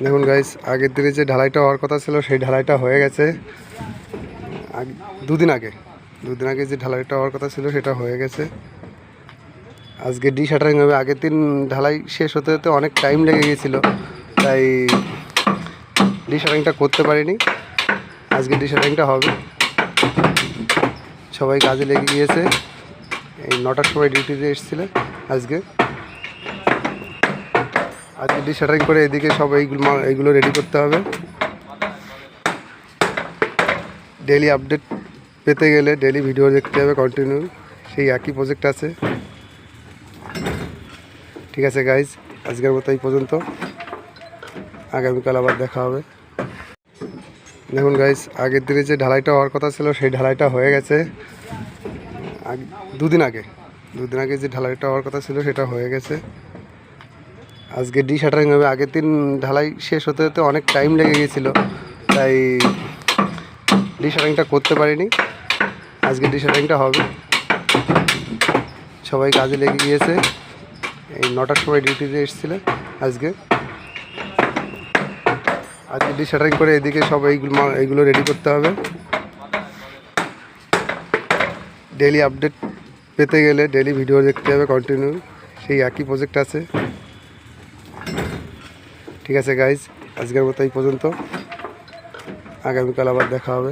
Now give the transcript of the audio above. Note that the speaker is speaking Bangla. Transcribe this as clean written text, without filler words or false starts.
দেখুন গাইস, আগের দিনে যে ঢালাইটা হওয়ার কথা ছিল সেই ঢালাইটা হয়ে গেছে। দুদিন আগে যে ঢালাইটা হওয়ার কথা ছিল সেটা হয়ে গেছে। আজকে ডি শাটারিং হবে। আগের দিন ঢালাই শেষ হতে হতে অনেক টাইম লেগে গিয়েছিলো, তাই ডি শাটারিংটা করতে পারিনি। আজকে ডি শাটারিংটা হবে। সবাই কাজে লেগে গিয়েছে। এই 9টার সময় ডিউটিতে এসেছিল। আজকে ডি শাটারিং করে এদিকে সব এইগুলো রেডি করতে হবে। ডেইলি আপডেট পেতে গেলে ডেইলি ভিডিও দেখতে হবে কন্টিনিউ। সেই একই প্রজেক্ট আছে। ঠিক আছে গাইজ, আজকের মতো এই পর্যন্ত। আগামীকাল আবার দেখা হবে। দেখুন গাইজ, আগের দিনে যে ঢালাইটা হওয়ার কথা ছিল সেই ঢালাইটা হয়ে গেছে। দুদিন আগে যে ঢালাইটা হওয়ার কথা ছিল সেটা হয়ে গেছে। আজকে ডি শাটারিং হবে। আগের দিন ঢালাই শেষ হতে হতে অনেক টাইম লেগে গিয়েছিলো, তাই ডি শাটারিংটা করতে পারিনি। আজকে ডি শাটারিংটা হবে। সবাই কাজে লেগে গিয়েছে। এই 9টার সময় ডিউটিতে এসেছিল। আজকে ডি শাটারিং করে এদিকে সব এইগুলো রেডি করতে হবে। ডেইলি আপডেট পেতে গেলে ডেইলি ভিডিও দেখতে হবে কন্টিনিউ। সেই একই প্রজেক্ট আছে। ঠিক আছে গাইজ, আজকের মতো এই পর্যন্ত। আগামীকাল আবার দেখা হবে।